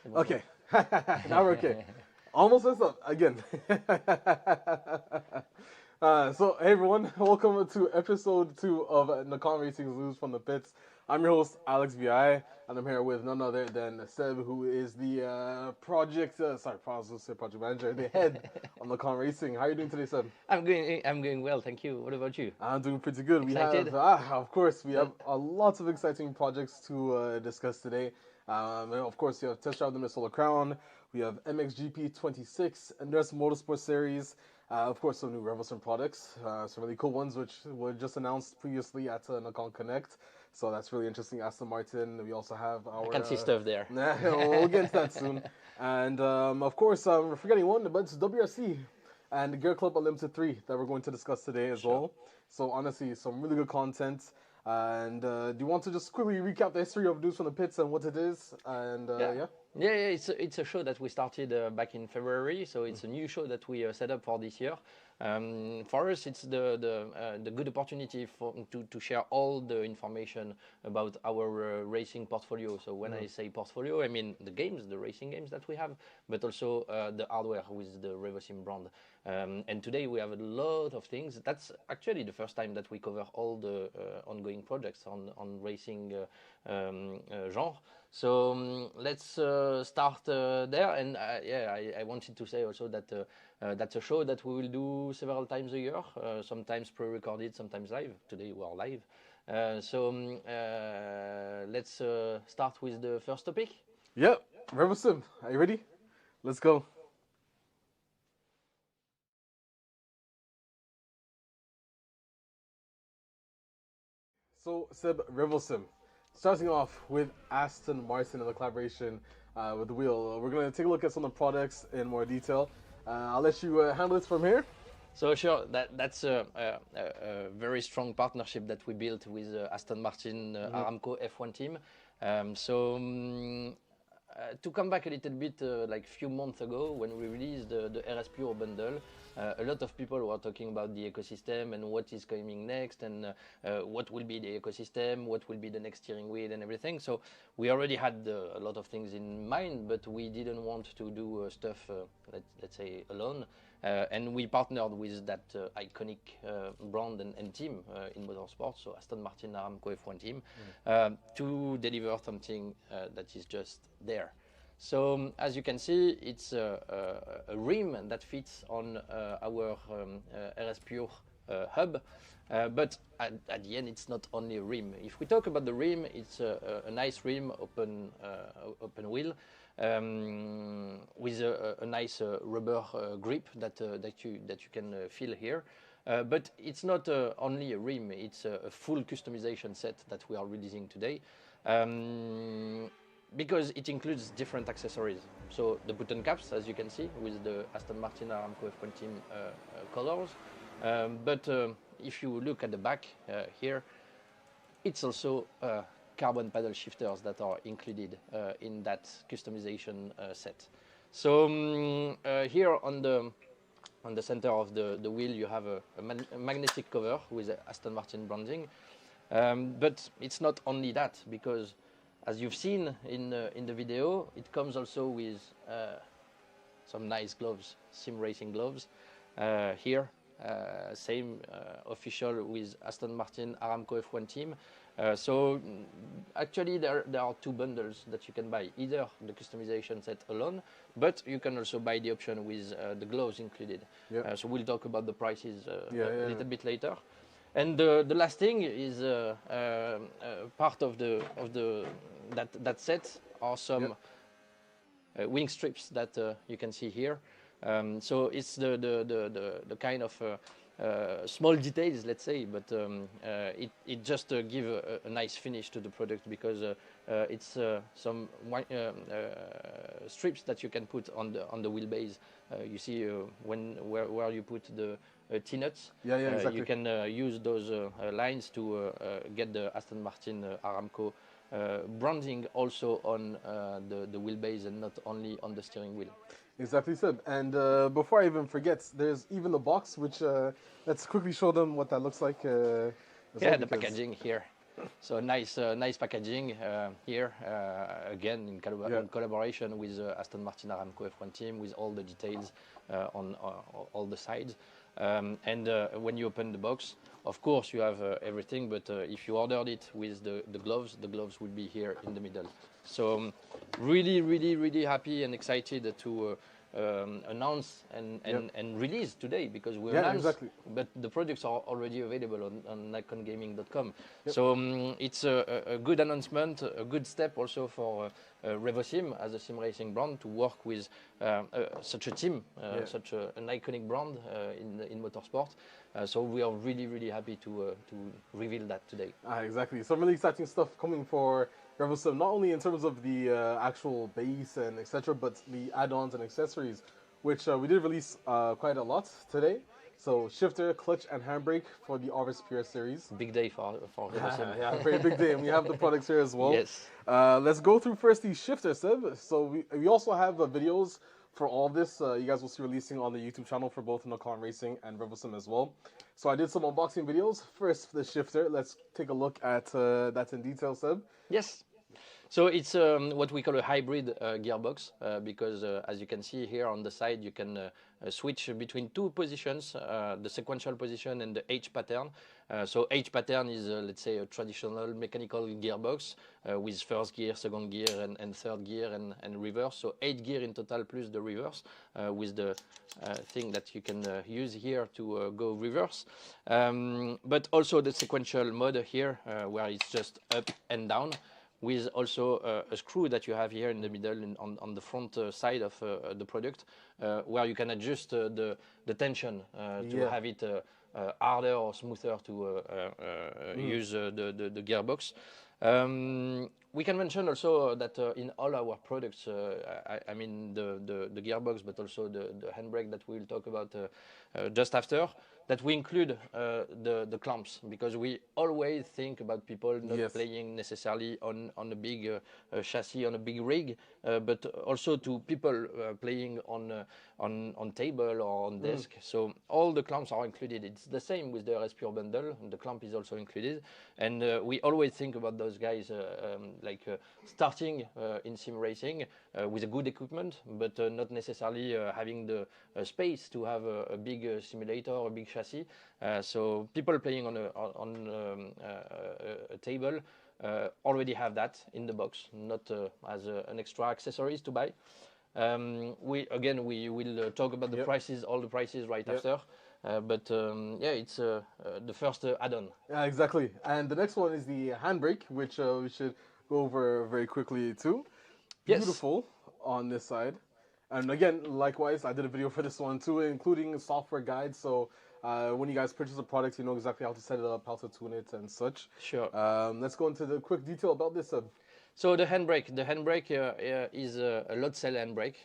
Okay, now we're okay. Almost messed up again. So, hey everyone, welcome to episode 2 of Nacon Racing's News from the Pits. I'm your host, Alex VI, and I'm here with none other than Seb, who is the project manager, the head of Nacon Racing. How are you doing today, Seb? I'm going well, thank you. What about you? I'm doing pretty good. Excited? We have lots of exciting projects to discuss today. Of course, we have Test Drive the Minnesota Crown. We have MXGP 26, Endurance Motorsport Series. Of course, some new REVOSIM products, some really cool ones, which were just announced previously at Nacon Connect. So that's really interesting. Aston Martin. We also have our. I can see stuff there. We'll get into that soon. And of course, we're forgetting one, but it's WRC and Gear.Club Unlimited 3 that we're going to discuss today as well. So honestly, some really good content. And do you want to just quickly recap the history of News from the Pits and what it is? And Yeah, it's a show that we started back in February, so it's a new show that we set up for this year. For us, it's the good opportunity to share all the information about our racing portfolio. So when I say portfolio, I mean the racing games that we have, but also the hardware with the REVOSIM brand. And today we have a lot of things. That's actually the first time that we cover all the ongoing projects on racing genre. So let's start there. And I wanted to say also that that's a show that we will do several times a year, sometimes pre-recorded, sometimes live. Today we are live. Let's start with the first topic. Yep, REVOSIM. Are you ready? Let's go. So, Seb, REVOSIM. Starting off with Aston Martin and the collaboration with the wheel. We're going to take a look at some of the products in more detail. I'll let you handle it from here. So sure, that's a very strong partnership that we built with Aston Martin Aramco F1 team. To come back a little bit, like a few months ago when we released the RS Pure bundle, a lot of people were talking about the ecosystem and what is coming next and what will be the ecosystem, what will be the next steering wheel and everything. So we already had a lot of things in mind, but we didn't want to do stuff, let's say, alone. And we partnered with that iconic brand and team in motorsport, so Aston Martin Aramco F1 team, to deliver something that is just there. So as you can see, it's a rim that fits on our RS Pure hub, but at the end it's not only a rim. If we talk about the rim, it's a nice rim, open wheel, with a nice rubber grip that you can feel here. But it's not only a rim, it's a full customization set that we are releasing today. Because it includes different accessories. So the button caps, as you can see, with the Aston Martin Aramco F1 team colors. But if you look at the back here, it's also carbon paddle shifters that are included in that customization set. So here on the center of the wheel, you have a magnetic cover with Aston Martin branding. But it's not only that, because as you've seen in the video, it comes also with some nice gloves, sim racing gloves. Here, same official with Aston Martin Aramco F1 team. So actually there are two bundles that you can buy, either the customization set alone, but you can also buy the option with the gloves included. Yep. So we'll talk about the prices a little bit later. And the last thing is part of that set are some wing strips that you can see here. So it's the kind of small details, let's say, but it just give a nice finish to the product, because it's some strips that you can put on the wheelbase. You see where you put the T-nuts. Exactly. You can use those lines to get the Aston Martin Aramco branding also on the wheelbase and not only on the steering wheel. Exactly, Seb. And before I even forget, there's even the box, which let's quickly show them what that looks like. The packaging here. So nice packaging here, again in collaboration with Aston Martin Aramco F1 team, with all the details on all the sides. And when you open the box, of course you have everything, but if you ordered it with the gloves will be here in the middle. So really happy and excited to announce and release today, because we announced, but the products are already available on NaconGaming.com. Yep. So it's a good announcement, a good step also for REVOSIM as a sim racing brand to work with such a team, such an iconic brand in motorsport. So we are really happy to reveal that today. Exactly. Some really exciting stuff coming for REVOSIM, not only in terms of the actual base and etc., but the add-ons and accessories, which we did release quite a lot today. So shifter, clutch, and handbrake for the RSPR series. Big day for REVOSIM. Yeah, very big day, and we have the products here as well. Yes. Let's go through first the shifter, Seb. So we also have videos for all of this. You guys will see releasing on the YouTube channel for both Nacon Racing and REVOSIM as well. So I did some unboxing videos. First, the shifter. Let's take a look at that in detail, Seb. Yes. So it's what we call a hybrid gearbox, because as you can see here on the side, you can switch between two positions, the sequential position and the H pattern. So H pattern is, let's say, a traditional mechanical gearbox with first gear, second gear, and third gear and reverse. So 8 gear in total plus the reverse, with the thing that you can use here to go reverse. But also the sequential mode here, where it's just up and down, with also a screw that you have here in the middle on the front side of the product, where you can adjust the tension to have it harder or smoother to use the gearbox. We can mention also that in all our products, I mean the gearbox, but also the handbrake that we'll talk about just after, that we include the clamps, because we always think about people not playing necessarily on a big chassis, on a big rig, but also to people playing on table or on desk. So all the clamps are included. It's the same with the RSPR bundle, and the clamp is also included. And we always think about those guys starting in sim racing with a good equipment, but not necessarily having the space to have a big simulator or a big chassis. So people playing on a table already have that in the box, not as an extra accessories to buy. We will talk about the prices, all the prices right after. But it's the first add-on. Yeah, exactly. And the next one is the handbrake, which we should go over very quickly too. Beautiful on this side. And again, likewise, I did a video for this one too, including a software guide. So when you guys purchase a product, you know exactly how to set it up, how to tune it, and such. Sure. Let's go into the quick detail about this. So the handbrake is a load cell handbrake.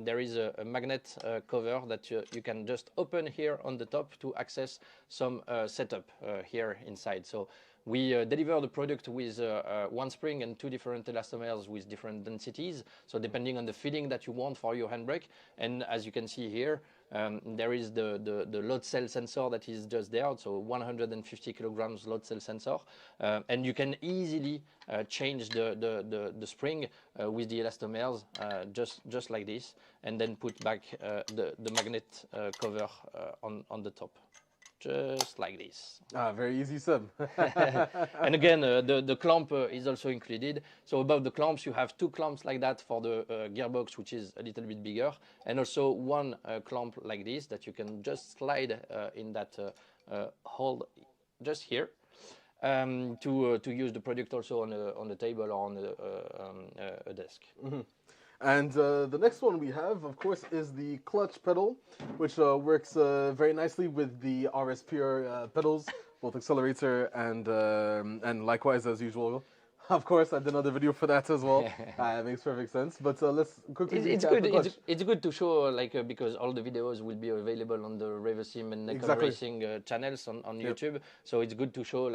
There is a magnet cover that you can just open here on the top to access some setup here inside. So we deliver the product with one spring and 2 different elastomers with different densities. So depending on the feeling that you want for your handbrake. And as you can see here, there is the load cell sensor that is just there, so 150 kilograms load cell sensor, and you can easily change the spring with the elastomers, just like this, and then put back the magnet cover on the top. Just like this. Very easy, Seb. And again, the clamp is also included. So above the clamps, you have 2 clamps like that for the gearbox, which is a little bit bigger, and also 1 clamp like this that you can just slide in that hole just here, to use the product also on the table or on a desk. And the next one we have, of course, is the clutch pedal, which works very nicely with the RSPR pedals, both accelerator and likewise, as usual, Of course, I did another video for that as well. It makes perfect sense. But let's quickly recap the clutch. It's good to show because all the videos will be available on the REVOSIM and Nacon Racing channels on YouTube. So it's good to show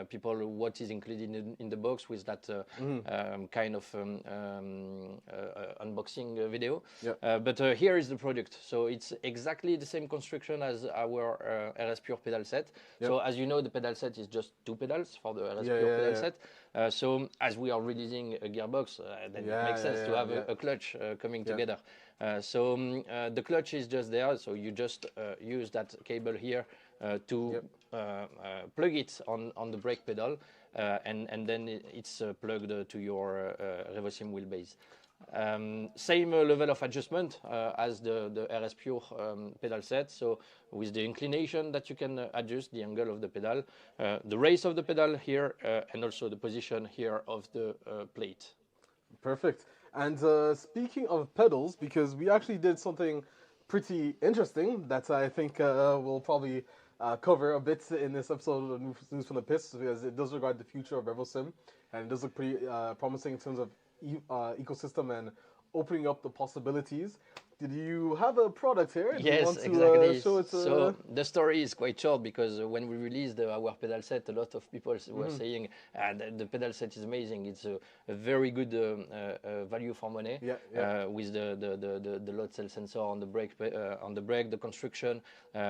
people what is included in the box with that kind of unboxing video. But here is the product. So it's exactly the same construction as our RS Pure pedal set. So as you know, the pedal set is just 2 pedals for the RS Pure pedal set. So as we are releasing a gearbox, then it makes sense to have a clutch coming together. So the clutch is just there, so you just use that cable here to plug it on the brake pedal, and then it's plugged to your REVOSIM wheelbase. Same level of adjustment as the RS Pure pedal set, so with the inclination that you can adjust the angle of the pedal, the race of the pedal here, and also the position here of the plate. Perfect. And speaking of pedals, because we actually did something pretty interesting that I think we'll probably cover a bit in this episode of News from the Pits, because it does regard the future of REVOSIM, and it does look pretty promising in terms of ecosystem and opening up the possibilities. Did you have a product here? Yes, exactly. So the story is quite short, because when we released our pedal set, a lot of people were saying the pedal set is amazing. It's a very good value for money with the load cell sensor on the brake, the construction.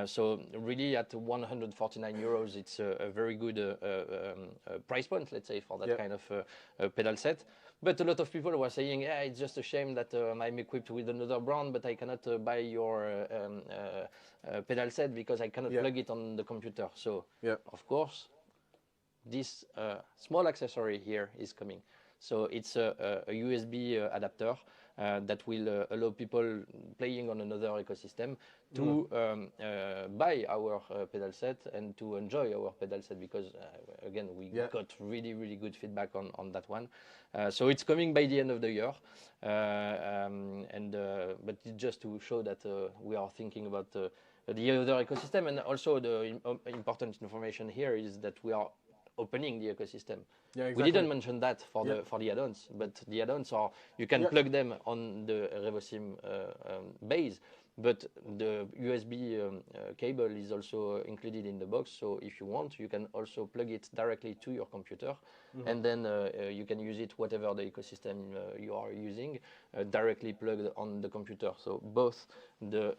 So really at 149 euros, it's a very good price point, let's say, for that kind of pedal set. But a lot of people were saying, it's just a shame that I'm equipped with another brand, but I cannot buy your pedal set because I cannot plug it on the computer. So, of course, this small accessory here is coming. So it's a USB adapter that will allow people playing on another ecosystem to buy our pedal set and to enjoy our pedal set, because again, we got really good feedback on that one. So it's coming by the end of the year, but just to show that we are thinking about the other ecosystem. And also the important information here is that we are opening the ecosystem. We didn't mention that for the add-ons, but the add-ons are, you can plug them on the REVOSIM base, but the USB cable is also included in the box. So if you want, you can also plug it directly to your computer, and then you can use it whatever the ecosystem you are using, directly plugged on the computer. So both the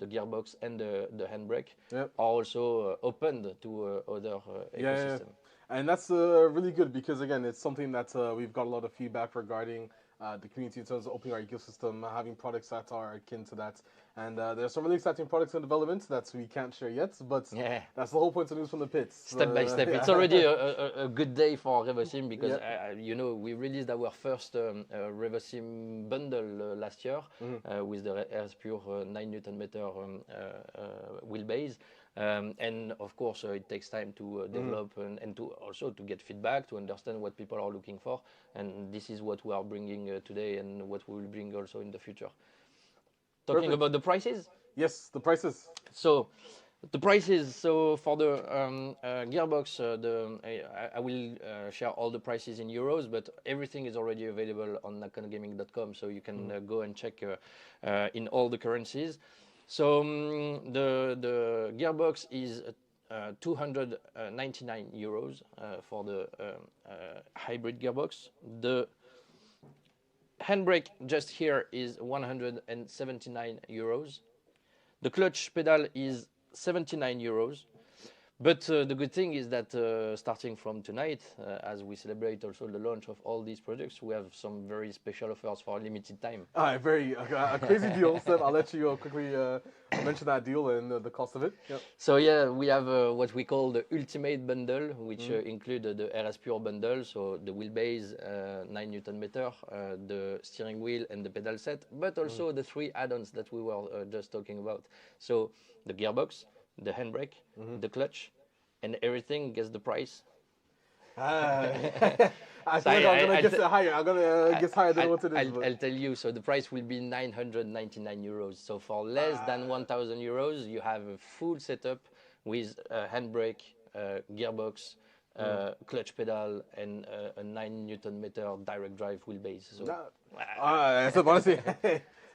gearbox and the handbrake are also opened to other ecosystem. And that's really good, because again, it's something that we've got a lot of feedback regarding the community in terms of opening our ecosystem, having products that are akin to that. And there's some really exciting products in development that we can't share yet, but that's the whole point of News from the Pits. Step by step. It's already a good day for REVOSIM, because you know, we released our first REVOSIM bundle last year with the RS Pure 9 Nm wheelbase. And of course, it takes time to develop and to also to get feedback, to understand what people are looking for. And this is what we are bringing today, and what we will bring also in the future. Talking about the prices? Yes, the prices. So the prices, so for the gearbox, I will share all the prices in euros, but everything is already available on nacongaming.com, so you can go and check in all the currencies. So the gearbox is 299 euros for the hybrid gearbox. The handbrake just here is 179 euros. The clutch pedal is 79 euros. But the good thing is that starting from tonight, as we celebrate also the launch of all these products, we have some very special offers for a limited time. A crazy deal, Seb. I'll let you quickly mention that deal and the cost of it. So yeah, we have what we call the Ultimate Bundle, which include the RS Pure bundle, so the wheelbase, 9 Nm, the steering wheel and the pedal set, but also the 3 add-ons that we were just talking about. So the gearbox, the handbrake, the clutch, and everything gets the price. I think I'm going to guess higher. I'm going to guess higher than what it is. I'll tell you. So the price will be 999 euros. So for less than 1,000 euros, you have a full setup with handbrake, gearbox, clutch pedal, and a 9 Newton meter direct drive wheelbase. So, so honestly,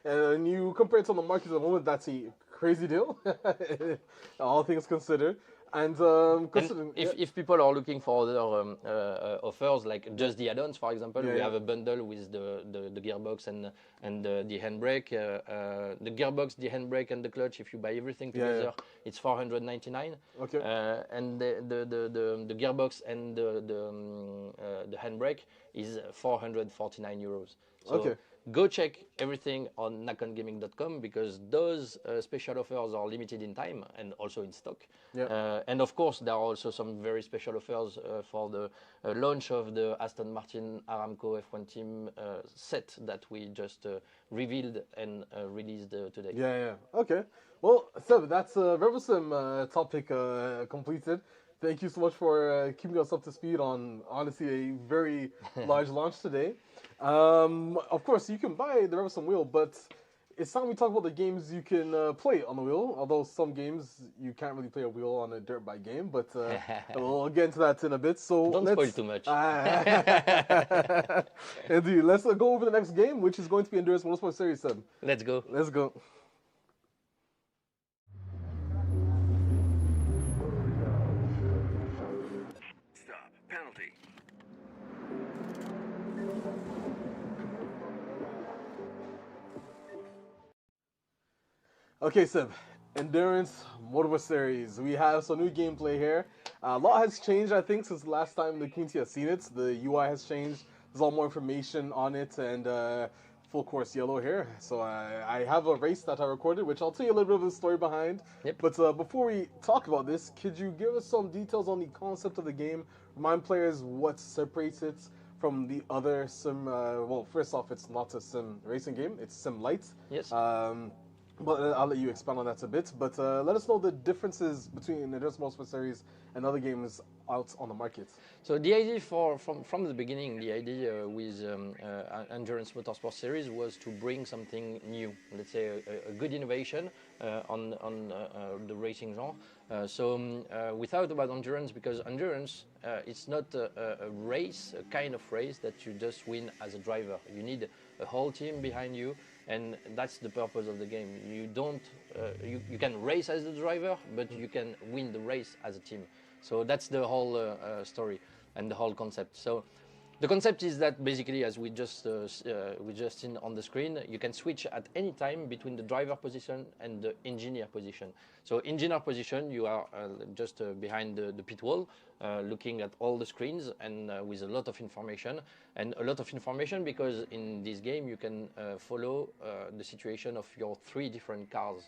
and you compare it to the market at the moment, that's a crazy deal, all things considered. And considering, if people are looking for other offers, like just the add-ons, for example, we have a bundle with the gearbox and the handbrake. The gearbox, the handbrake, and the clutch. If you buy everything together, it's 499. Okay. And the gearbox and the handbrake is 449 euros. So go check everything on nacongaming.com, because those special offers are limited in time and also in stock. And of course, there are also some very special offers for the launch of the Aston Martin Aramco F1 team set that we just revealed and released today. Okay. Well, Seb, that's REVOSIM topic completed. Thank you so much for keeping us up to speed on, honestly, a very large launch today. Of course, you can buy the REVOSIM wheel, but it's time we talk about the games you can play on the wheel. Although some games you can't really play a wheel on a dirt bike game, but we'll get into that in a bit. So don't spoil too much. Indeed, let's go over the next game, which is going to be Endurance Motorsport Series 7. Let's go. Let's go. Stop. Penalty. Okay, Seb. Endurance Motorsport Series. We have some new gameplay here. A lot has changed, I think, since the last time the community has seen it. The UI has changed. There's a lot more information on it, and full course yellow here. So I have a race that I recorded, which I'll tell you a little bit of the story behind. But before we talk about this, could you give us some details on the concept of the game? Remind players what separates it from the other sim. Well, first off, it's not a sim racing game. It's sim light. Yes. But I'll let you expand on that a bit. But let us know the differences between the Endurance Motorsport Series and other games out on the market. So the idea from the beginning, the idea with Endurance Motorsport Series was to bring something new, let's say a good innovation on the racing genre. So we thought about endurance because endurance, it's not a race, a kind of race that you just win as a driver. You need a whole team behind you. And that's the purpose of the game. You don't, you can race as a driver, but you can win the race as a team. So that's the whole story and the whole concept. So the concept is that basically, as we just seen on the screen, you can switch at any time between the driver position and the engineer position. So engineer position, you are just behind the pit wall, looking at all the screens and with a lot of information. And a lot of information because in this game you can follow the situation of your 3 different cars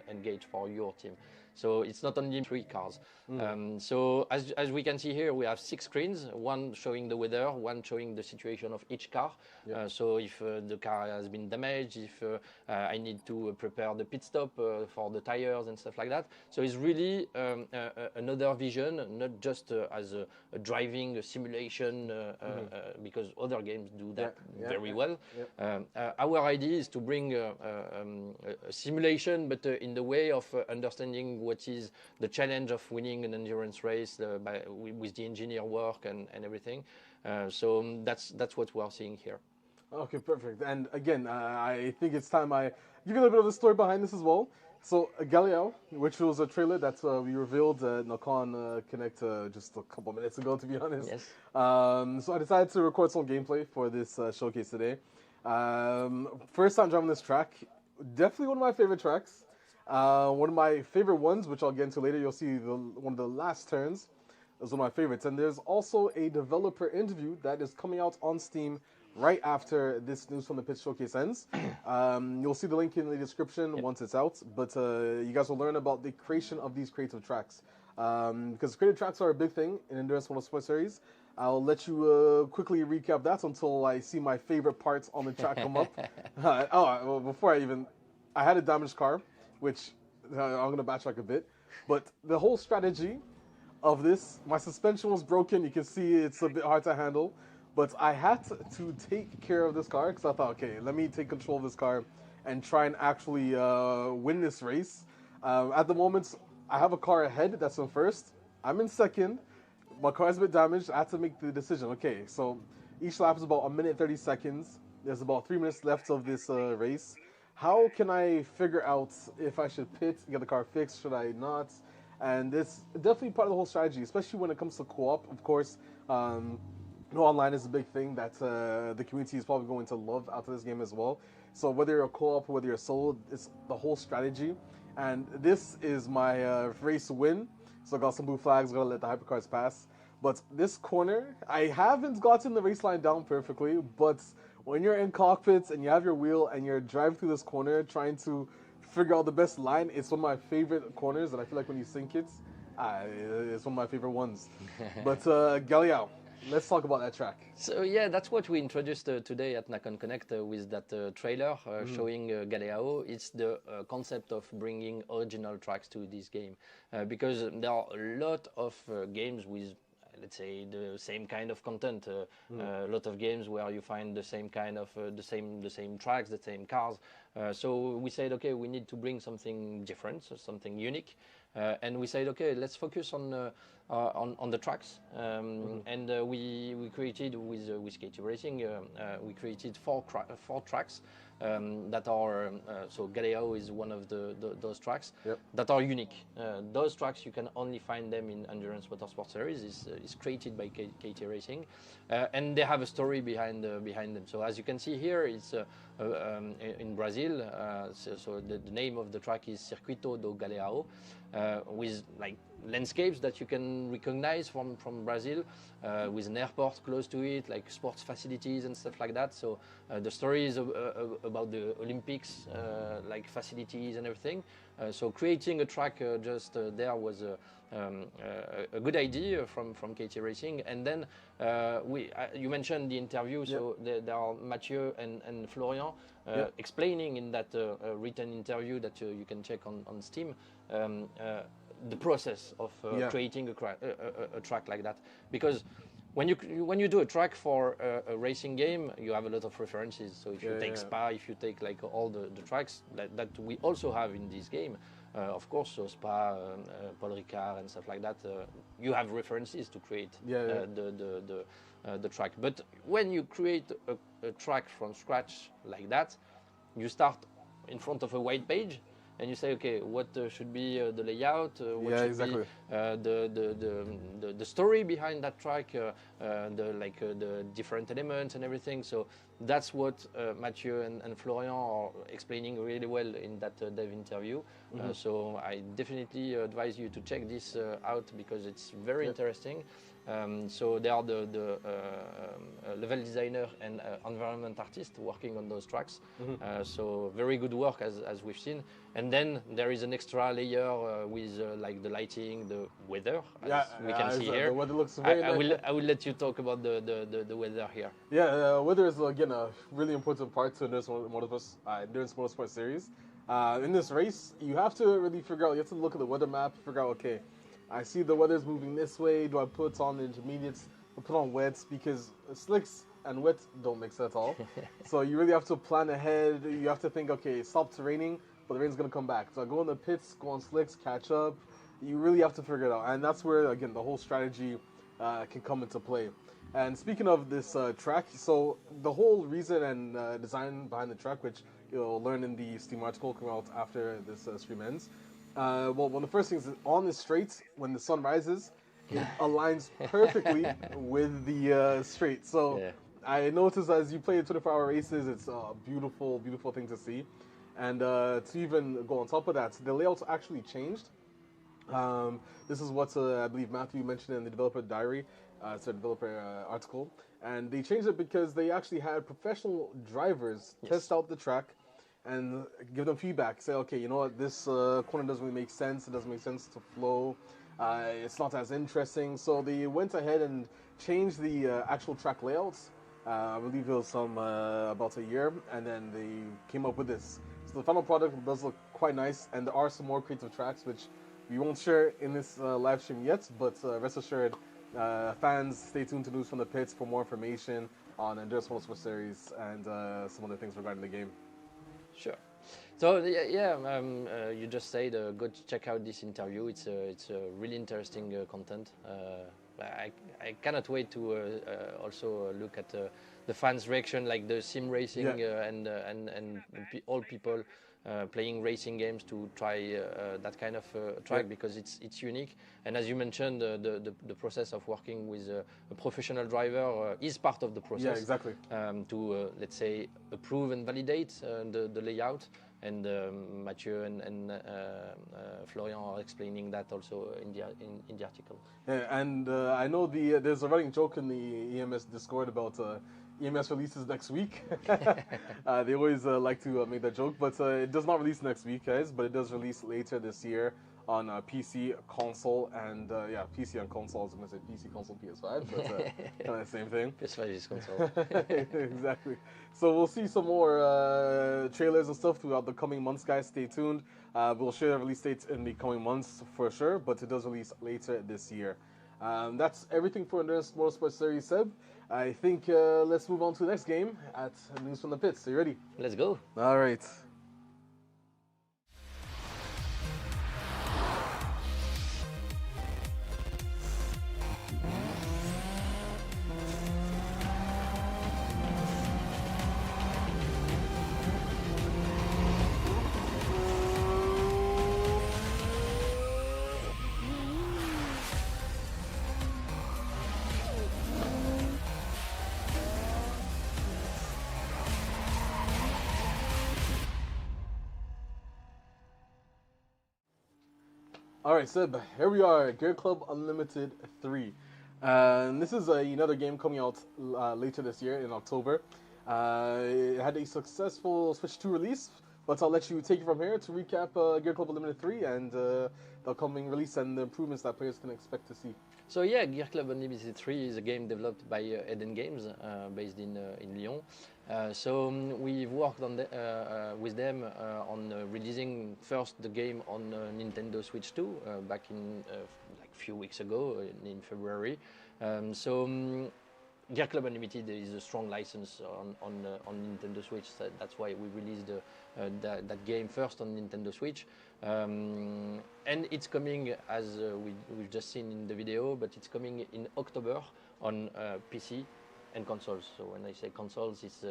engaged for your team. So it's not only 3 cars. So as we can see here, we have 6 screens, one showing the weather, one showing the situation of each car. So if the car has been damaged, if I need to prepare the pit stop for the tires and stuff like that. So it's really another vision, not just as a driving simulation, because other games do that very well. Our idea is to bring a simulation, but in the way of understanding what is the challenge of winning an endurance race with the engineer work and everything. So that's what we are seeing here. Okay, perfect. And again, I think it's time I give you a little bit of the story behind this as well. So Galileo, which was a trailer that we revealed at Nacon Connect just a couple minutes ago, to be honest. Yes. So I decided to record some gameplay for this showcase today. First time driving this track, definitely one of my favorite tracks. One of my favorite ones, which I'll get into later. You'll see one of the last turns is one of my favorites. And there's also a developer interview that is coming out on Steam right after this News from the Pit showcase ends. You'll see the link in the description once it's out. But you guys will learn about the creation of these creative tracks. Because creative tracks are a big thing in Endurance Motorsport Series. I'll let you quickly recap that until I see my favorite parts on the track come up. Well, before I had a damaged car, which I'm going to backtrack a bit. But the whole strategy of this, my suspension was broken. You can see it's a bit hard to handle. But I had to take care of this car because I thought, okay, let me take control of this car and try and actually win this race. At the moment, I have a car ahead that's in first. I'm in second. my car is a bit damaged. I had to make the decision. Okay, so each lap is about 1 minute 30 seconds. There's about 3 minutes left of this race. How can I figure out if I should pit, get the car fixed? Should I not? And it's definitely part of the whole strategy, especially when it comes to co-op. Of course, online is a big thing that the community is probably going to love out of this game as well. So whether you're a co-op or whether you're a solo, it's the whole strategy. And this is my race win. So I got some blue flags, gotta let the hypercars pass. But this corner, I haven't gotten the race line down perfectly, but when you're in cockpits and you have your wheel and you're driving through this corner trying to figure out the best line, it's one of my favorite corners, and I feel like when you sync it, it's one of my favorite ones. But Galliao, let's talk about that track. So yeah, that's what we introduced today at Nacon Connect with that trailer showing Galileo. It's the concept of bringing original tracks to this game, because there are a lot of games with, let's say, the same kind of content. A lot of games where you find the same kind of the same tracks, the same cars. So we said, okay, we need to bring something different, so something unique. And we said, okay, let's focus on the tracks. And we created with KT Racing, we created four tracks that are so Galileo is one of those tracks that are unique. Those tracks you can only find them in Endurance Motorsport Series. Is created by KT Racing, and they have a story behind them. So as you can see here, it's in Brazil. So the name of the track is Circuito do Galeão, with like landscapes that you can recognize from Brazil, with an airport close to it, like sports facilities and stuff like that. So the story is about the Olympics, like facilities and everything. So creating a track just there was a good idea from KT Racing. And then you mentioned the interview, so there are Mathieu and Florian explaining in that written interview that you can check on Steam, the process of creating a track like that. Because when you do a track for a racing game, you have a lot of references. So if you take Spa, if you take like all the tracks that we also have in this game, of course, so Spa, Paul Ricard and stuff like that, you have references to create the track. But when you create a track from scratch like that, you start in front of a white page. And you say, okay, what should be the layout? What should be the story behind that track? The different elements and everything. So that's what Mathieu and Florian are explaining really well in that dev interview. So I definitely advise you to check this out because it's very interesting. So they are the level designer and environment artist working on those tracks. So very good work as we've seen. And then there is an extra layer with like the lighting, the weather, as we can see here. The weather looks very nice. I will let you talk about the weather here. Yeah, weather is again a really important part to Endurance Motorsport Series. In this race, you have to really figure out. You have to look at the weather map, figure out, okay, I see the weather's moving this way. Do I put on the intermediates or put on wets? Because slicks and wet don't mix at all. So you really have to plan ahead. You have to think, okay, it stopped raining, but the rain's going to come back. So I go in the pits, go on slicks, catch up. You really have to figure it out. And that's where, again, the whole strategy can come into play. And speaking of this track, so the whole reason and design behind the track, which you'll learn in the Steam article coming out after this stream ends. Well, one of the first things is on the straight, when the sun rises, it aligns perfectly with the straight. So I noticed as you play 24-hour races, it's a beautiful, beautiful thing to see. And to even go on top of that, the layout actually changed. This is what I believe Matthew mentioned in the developer diary, it's a developer article. And they changed it because they actually had professional drivers test out the track and give them feedback. Say, okay, you know what, this corner doesn't really make sense. It doesn't make sense to flow. It's not as interesting. So they went ahead and changed the actual track layouts. I believe it was about a year, and then they came up with this. So the final product does look quite nice, and there are some more creative tracks, which we won't share in this live stream yet, but rest assured, fans, stay tuned to News from the Pits for more information on Endurance Motorsport Series and some other things regarding the game. Sure. So you just said go check out this interview. It's a really interesting content. I cannot wait to also look at the fans' reaction, like the sim racing and all people playing racing games to try that kind of track because it's unique. And as you mentioned, the process of working with a professional driver is part of the process. Yeah, exactly. To let's say approve and validate the layout. And Mathieu and Florian are explaining that also in the article. Yeah, and I know there's a running joke in the EMS Discord about EMS releases next week. They always like to make that joke, but it does not release next week, guys. But it does release later this year on PC, console, and PC and console. I was going to say PC, console, PS5, but kind of the same thing. PS5 is console. Exactly. So we'll see some more trailers and stuff throughout the coming months, guys. Stay tuned. We'll share release dates in the coming months for sure, but it does release later this year. That's everything for Endurance Motorsport Series, Seb. I think let's move on to the next game at News from the Pits. Are you ready? Let's go. All right. All right, Seb, here we are, Gear.Club Unlimited 3. And this is another game coming out later this year in October. It had a successful Switch 2 release, but I'll let you take it from here to recap Gear.Club Unlimited 3 and the upcoming release and the improvements that players can expect to see. So yeah, Gear.Club Unlimited 3 is a game developed by Eden Games, based in Lyon. So we've worked on with them on releasing first the game on Nintendo Switch 2 back in like a few weeks ago in February. Gear.Club Unlimited is a strong license on Nintendo Switch. That's why we released that game first on Nintendo Switch. And it's coming, as we've just seen in the video, but it's coming in October on PC and consoles. So when I say consoles, it's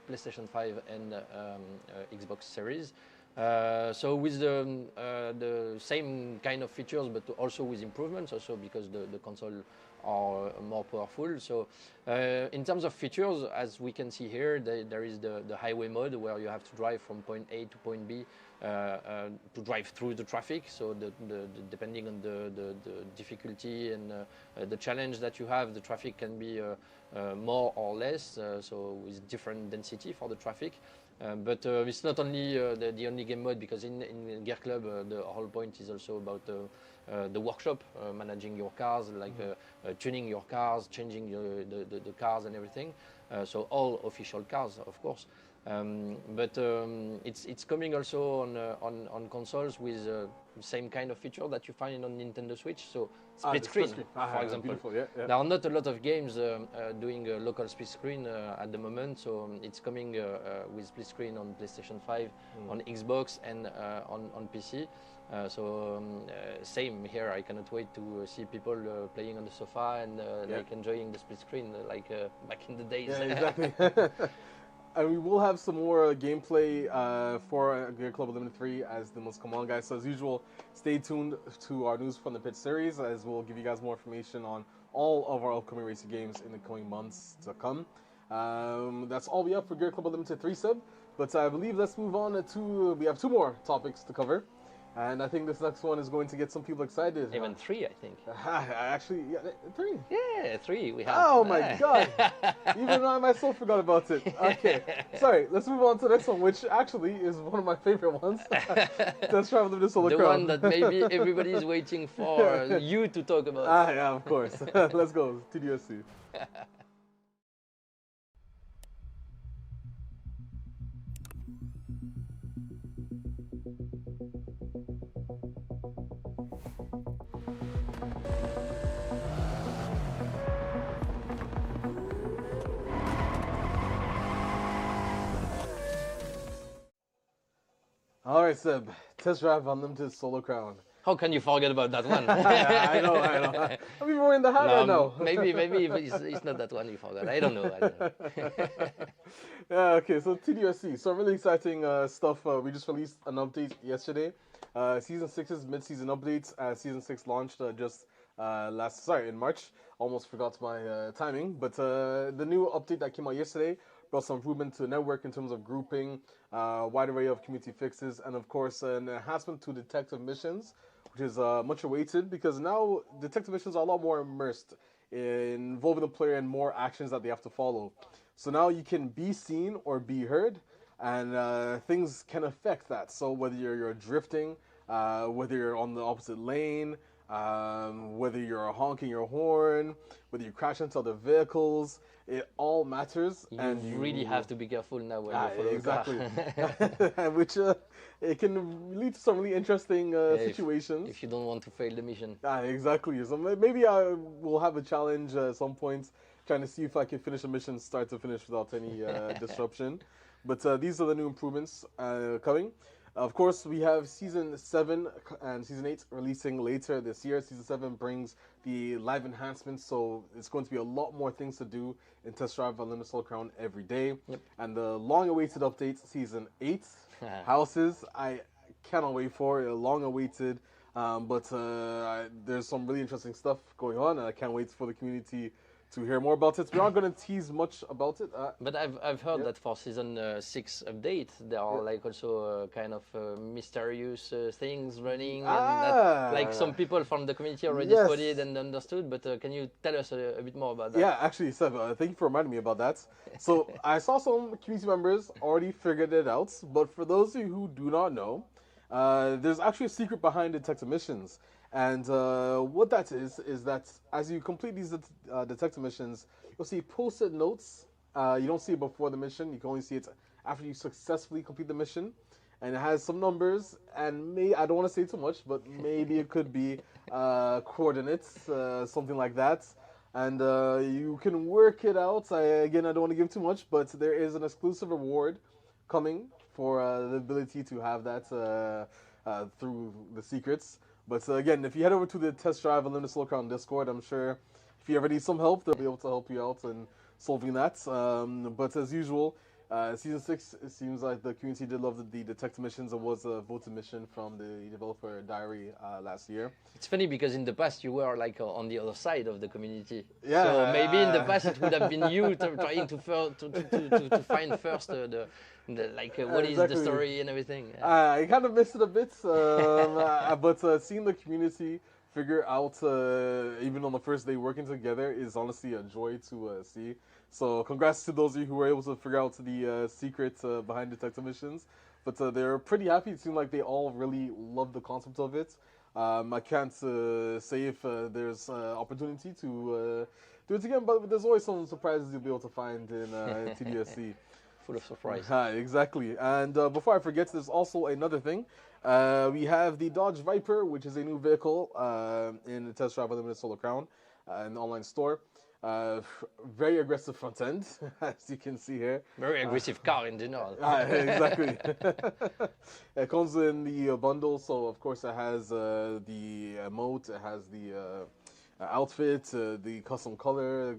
PlayStation 5 and Xbox Series. So with the same kind of features, but also with improvements, also because the console are more powerful. So in terms of features, as we can see here, there is the highway mode where you have to drive from point A to point B to drive through the traffic. So depending on the difficulty and the challenge that you have, the traffic can be more or less, so with different density for the traffic. But it's not only the only game mode, because in Gear Club the whole point is also about the workshop, managing your cars, like tuning your cars, changing the cars and everything. So all official cars, of course. But it's coming also on consoles with the same kind of feature that you find on Nintendo Switch. So split screen, for example. Yeah. There are not a lot of games doing local split screen at the moment, so it's coming with split screen on PlayStation 5, on Xbox, and on PC. Same here. I cannot wait to see people playing on the sofa and like enjoying the split screen like back in the days. Yeah, exactly. And we will have some more gameplay for Gear.Club Unlimited 3 as the months come on, guys. So as usual, stay tuned to our News from the Pit series, as we'll give you guys more information on all of our upcoming racing games in the coming months to come. That's all we have for Gear.Club Unlimited 3, Seb. But I believe let's move on to, we have 2 more topics to cover. And I think this next one is going to get some people excited. Even 3, I think. Actually, 3. Yeah, 3 we have. Oh my god! Even I myself forgot about it. Okay, sorry. Let's move on to the next one, which actually is one of my favorite ones. Let's try with the Solar The Crown. one that maybe everybody is waiting for you to talk about. Yeah, of course. Let's go to the USC. All right, Seb. Test drive Unlimited Solar Crown. How can you forget about that one? Yeah, I know. I've been wearing the hat right now. maybe it's not that one you forgot. I don't know. Yeah, okay, so TDSC. So really exciting stuff. We just released an update yesterday. Season 6's mid-season updates. Season 6 launched in March. Almost forgot my timing. But the new update that came out yesterday brought some improvement to the network in terms of grouping, wide array of community fixes, and of course an enhancement to detective missions, which is much awaited because now detective missions are a lot more immersed in involving the player in more actions that they have to follow. So now you can be seen or be heard, and things can affect that. So whether you're drifting, whether you're on the opposite lane, whether you're honking your horn, whether you crash into other vehicles, it all matters. You really have to be careful now when you follow exactly. a car. Which it can lead to some really interesting situations. If you don't want to fail the mission. Exactly. So maybe I will have a challenge at some point, trying to see if I can finish a mission start to finish without any disruption. But these are the new improvements coming. Of course, we have Season 7 and Season 8 releasing later this year. Season 7 brings the live enhancements, so it's going to be a lot more things to do in Test Drive Unlimited Soul Crown every day. Yep. And the long-awaited update, Season 8, Houses, I cannot wait for it. Long-awaited, but there's some really interesting stuff going on, and I can't wait for the community to hear more about it. We aren't going to tease much about it. But I've heard that for season 6 update, there are like also kind of mysterious things running, and that, like some people from the community already spotted and understood. But can you tell us a bit more about that? Yeah, actually, Seb, thank you for reminding me about that. So I saw some community members already figured it out, but for those of you who do not know, there's actually a secret behind detective missions. And what that is that as you complete these detective missions, you'll see post-it notes. You don't see it before the mission. You can only see it after you successfully complete the mission. And it has some numbers, and I don't want to say too much, but maybe it could be coordinates, something like that. And you can work it out. I don't want to give too much, but there is an exclusive reward coming for the ability to have that through the secrets. But again, if you head over to the Test Drive Unlimited Slow Crown Discord, I'm sure if you ever need some help, they'll be able to help you out in solving that. But as usual, Season 6, it seems like the community did love the detective missions. It was a voted mission from the developer diary last year. It's funny because in the past you were like on the other side of the community. Yeah. So maybe in the past it would have been you trying to find first what is the story and everything. I kind of missed it a bit, but seeing the community figure out, even on the first day working together, is honestly a joy to see. So congrats to those of you who were able to figure out the secret behind detective missions. But they're pretty happy. It seemed like they all really love the concept of it. I can't say if there's opportunity to do it again, but there's always some surprises you'll be able to find in TDSC. Full of surprise. Exactly. And before I forget, there's also another thing. We have the Dodge Viper, which is a new vehicle in the Test Drive Unlimited Solar Crown, in the online store. Very aggressive front end, as you can see here. Very aggressive car in general. Exactly. It comes in the bundle, so of course it has the emote, it has the outfit, the custom color,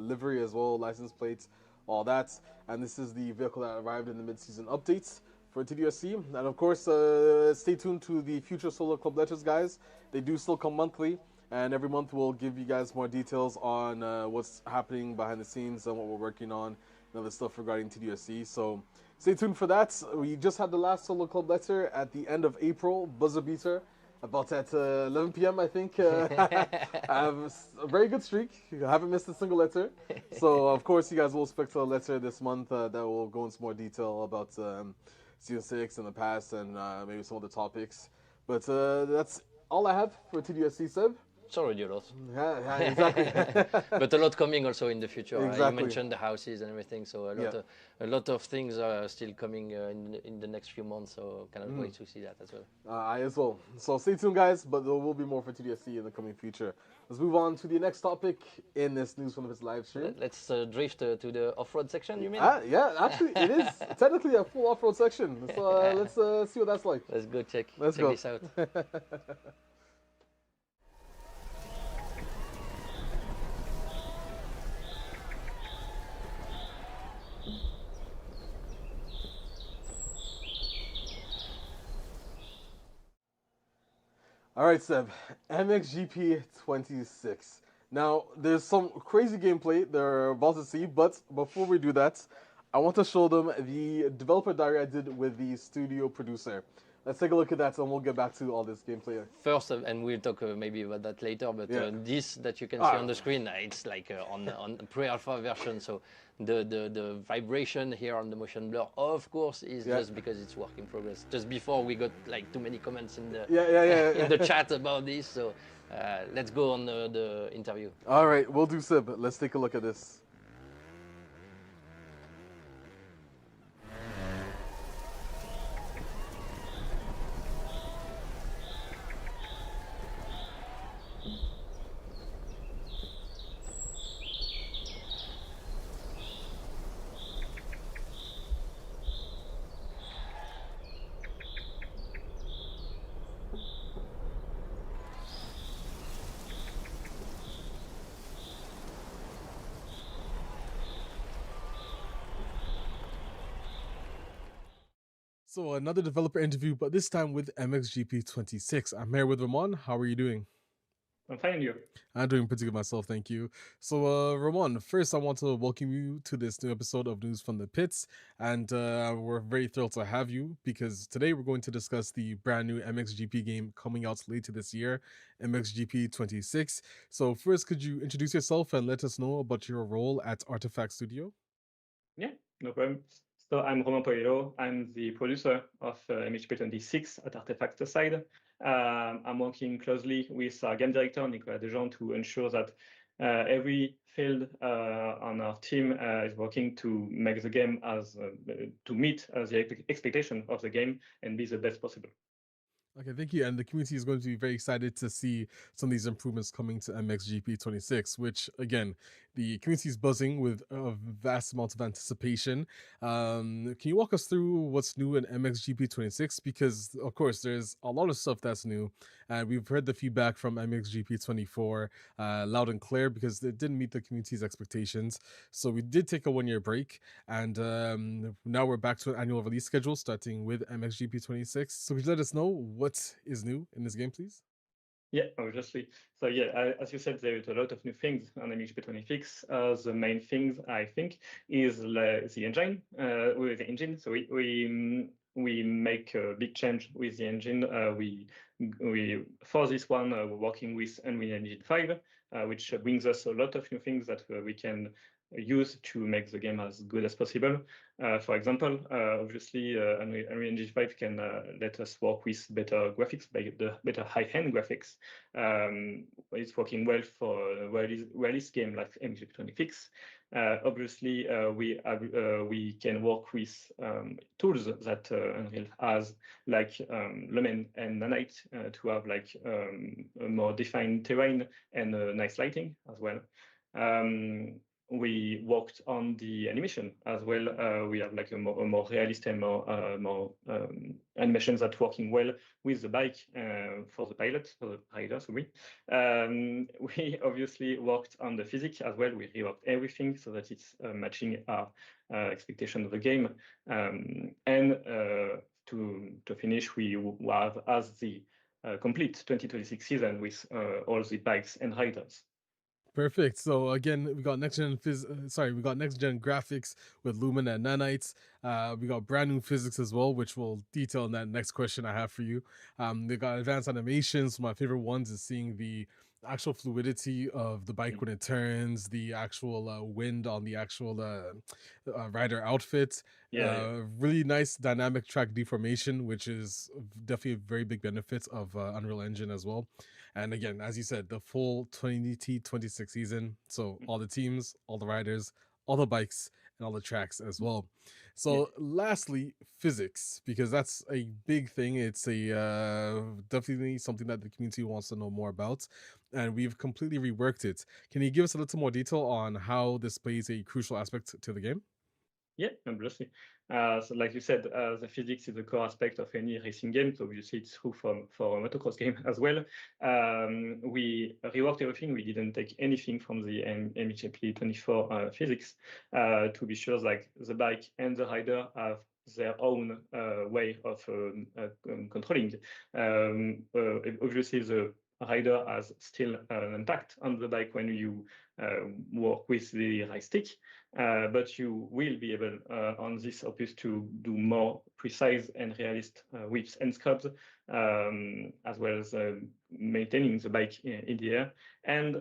livery as well, license plates, all that. And this is the vehicle that arrived in the mid-season updates for TDSC. And of course, stay tuned to the future Solar Club letters, guys. They do still come monthly, and every month we'll give you guys more details on what's happening behind the scenes and what we're working on and other stuff regarding TDSC. So stay tuned for that. We just had the last Solar Club letter at the end of April, buzzer beater. About at 11 p.m., I think. I have a very good streak. I haven't missed a single letter. So, of course, you guys will expect a letter this month that will go into more detail about Season 6 in the past and maybe some other topics. But that's all I have for TDSC, Seb. It's already a lot. Yeah, exactly. But a lot coming also in the future. You Exactly. mentioned the houses and everything, so a lot of things are still coming in the next few months. So cannot wait to see that as well. I as well. So stay tuned, guys. But there will be more for TDSC in the coming future. Let's move on to the next topic in this News from the Pits live stream. Let's drift to the off-road section. You mean? Yeah, actually, it is technically a full off-road section. So let's see what that's like. Let's go check go. this out. All right, Seb, MXGP 26. Now, there's some crazy gameplay they're about to see, but before we do that, I want to show them the developer diary I did with the studio producer. Let's take a look at that, and we'll get back to all this gameplay. First, and we'll talk maybe about that later, but this that you can see on the screen, it's like on pre-alpha version, so the vibration here on the motion blur, of course, is just because it's work in progress. Just before we got like too many comments in the in the chat about this, so let's go on the interview. All right, we'll do, Seb. Let's take a look at this. So another developer interview, but this time with MXGP 26. I'm here with Ramon. How are you doing? I'm fine, you? I'm doing pretty good myself, thank you. So, Ramon, first I want to welcome you to this new episode of News from the Pits, and we're very thrilled to have you because today we're going to discuss the brand new MXGP game coming out later this year, MXGP 26. So, first, could you introduce yourself and let us know about your role at Artifact Studio? Yeah, no problem. So I'm Romain Poyello. I'm the producer of MXGP 26 at Artifact side. I'm working closely with our game director, Nicolas Dejean, to ensure that every field on our team is working to make the game to meet the expectation of the game and be the best possible. Okay, thank you. And the community is going to be very excited to see some of these improvements coming to MXGP 26, which, again, the community is buzzing with a vast amount of anticipation. Can you walk us through what's new in MXGP 26? Because, of course, there's a lot of stuff that's new. And we've heard the feedback from MXGP 24 loud and clear because it didn't meet the community's expectations. So we did take a 1-year break. And now we're back to an annual release schedule starting with MXGP 26. So could you let us know what is new in this game, please? Yeah, obviously. So yeah, as you said, there is a lot of new things on MXGP 26. The main things I think is the engine. With the engine, so we make a big change with the engine. We for this one we're working with Unreal Engine 5, which brings us a lot of new things that we can use to make the game as good as possible. For example, obviously, Unreal Engine 5 can let us work with better graphics, better high-end graphics. It's working well for a realist game like MXGP 26. Obviously, we can work with tools that Unreal has, like Lumen and Nanite, to have like a more defined terrain and nice lighting as well. We worked on the animation as well. We have like a more realistic and more animations that working well with the bike for the rider. Sorry. We obviously worked on the physics as well. We reworked everything so that it's matching our expectation of the game. And to finish, we have as the complete 2026 season with all the bikes and riders. Perfect. So again, we got next gen graphics with Lumen and Nanites. We got brand new physics as well, which we'll detail in that next question I have for you. We got advanced animations. My favorite ones is seeing the actual fluidity of the bike when it turns, the actual wind on the actual rider outfit. Really nice dynamic track deformation, which is definitely a very big benefit of Unreal Engine as well. And again, as you said, the full 2026 season. So all the teams, all the riders, all the bikes, and all the tracks as well. Yeah. So lastly, physics, because that's a big thing. It's a definitely something that the community wants to know more about, and we've completely reworked it. Can you give us a little more detail on how this plays a crucial aspect to the game? Yeah, obviously. So like you said, the physics is a core aspect of any racing game. So obviously it's true for a motocross game as well. We reworked everything. We didn't take anything from the MXGP 24 physics to be sure like the bike and the rider have their own way of controlling. Obviously, the rider has still an impact on the bike when you work with the right stick. But you will be able on this opus to do more precise and realist whips and scrubs, as well as maintaining the bike in the air. And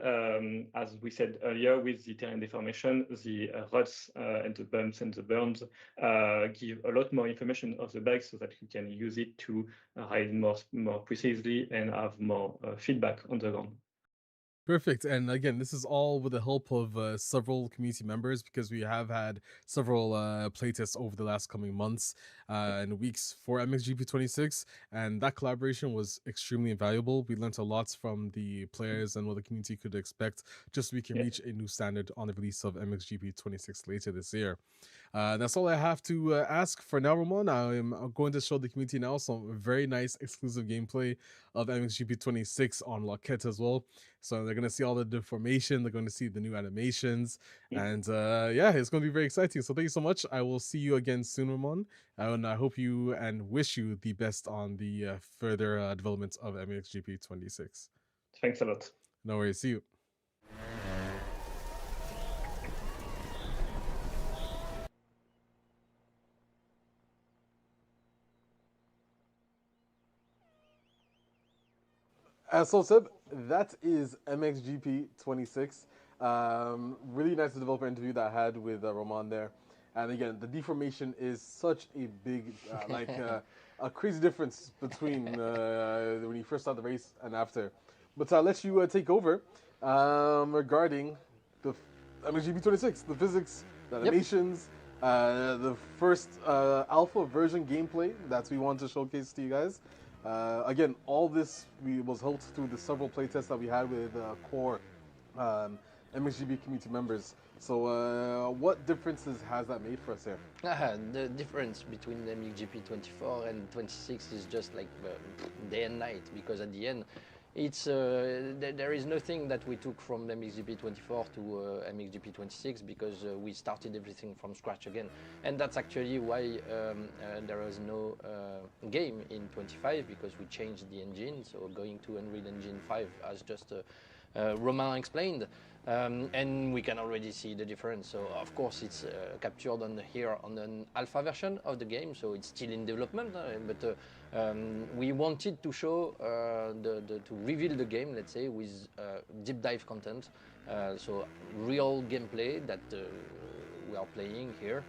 as we said earlier, with the terrain deformation, the ruts and the bumps and the burns give a lot more information of the bike so that you can use it to ride more precisely and have more feedback on the ground. Perfect. And again, this is all with the help of several community members because we have had several playtests over the last coming months and weeks for MXGP 26. And that collaboration was extremely invaluable. We learned a lot from the players and what the community could expect just so we can reach a new standard on the release of MXGP 26 later this year. That's all I have to ask for now, Ramon. I'm going to show the community now some very nice exclusive gameplay of MXGP 26 on Lockette as well. So they're going to see all the deformation, they're going to see the new animations, and yeah, it's going to be very exciting. So thank you so much. I will see you again soon, Ramon, and I hope you and wish you the best on the further development of MXGP 26. Thanks a lot. No worries. See you. So Seb, that is MXGP 26. Really nice developer interview that I had with Roman there. And again, the deformation is such a big, a crazy difference between when you first start the race and after. But I'll let you take over regarding the MXGP 26, the physics, the animations, the first alpha version gameplay that we want to showcase to you guys. Again, all this was helped through the several playtests that we had with core MXGP community members. So, what differences has that made for us here? The difference between the MXGP 24 and 26 is just like day and night, because at the end, it's there is nothing that we took from MXGP 24 to MXGP 26 because we started everything from scratch again, and that's actually why there was no game in 25, because we changed the engine. So going to Unreal Engine 5, as just Romain explained, and we can already see the difference. So of course it's captured on here on an alpha version of the game, so it's still in development, but we wanted to show to reveal the game, let's say, with deep dive content, so real gameplay that we are playing here,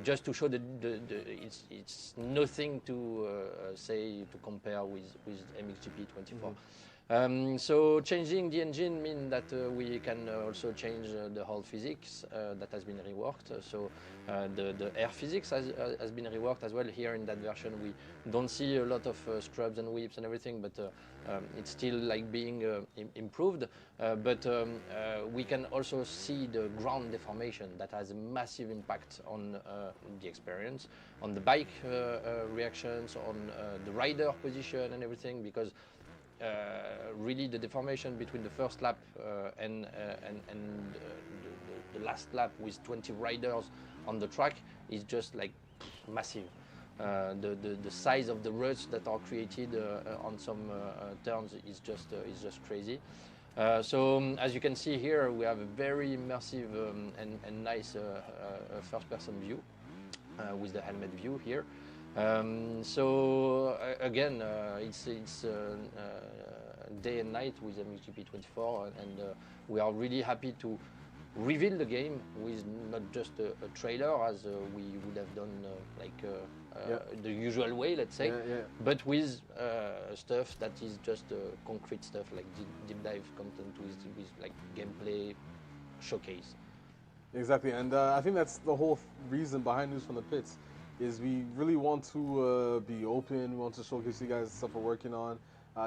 just to show it's nothing to say to compare with MXGP 24. So changing the engine means that we can also change the whole physics that has been reworked. So the air physics has been reworked as well. Here in that version, we don't see a lot of scrubs and whips and everything, but it's still like being improved. But we can also see the ground deformation that has a massive impact on the experience, on the bike reactions, on the rider position and everything, because really the deformation between the first lap and the last lap with 20 riders on the track is just like massive. The size of the ruts that are created on some turns is just crazy. So as you can see here, we have a very immersive and nice first-person view with the helmet view here. So again, it's day and night with MXGP 24, and we are really happy to reveal the game with not just a trailer as we would have done the usual way, let's say, but with stuff that is just concrete stuff like deep dive content with like gameplay showcase. Exactly, and I think that's the whole reason behind News from the Pits, is we really want to be open. We want to showcase you guys the stuff we're working on,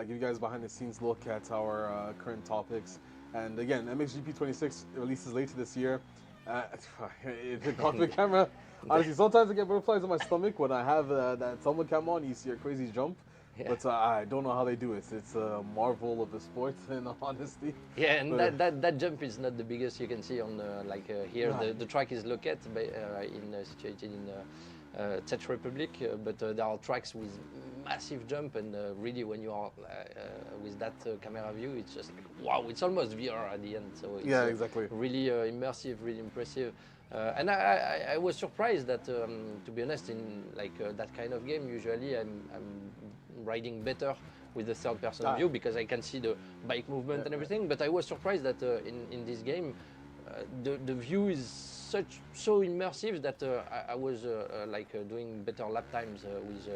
give you guys behind the scenes look at our current topics. And again, MXGP 26 releases later this year. The cockpit camera, honestly, sometimes I get butterflies in my stomach when I have that Thelma cam on. You see a crazy jump. Yeah. But I don't know how they do it. It's a marvel of the sport, in all honesty. Yeah, and that jump is not the biggest you can see on here. No. The track is located situated in Czech Republic, but there are tracks with massive jump, and really when you are with that camera view, it's just like, wow, it's almost VR at the end. So it's exactly. Really immersive, really impressive. And I was surprised that, to be honest, in that kind of game, usually I'm riding better with the third-person view because I can see the bike movement and everything. But I was surprised that in this game, the view is so immersive that I was doing better lap times with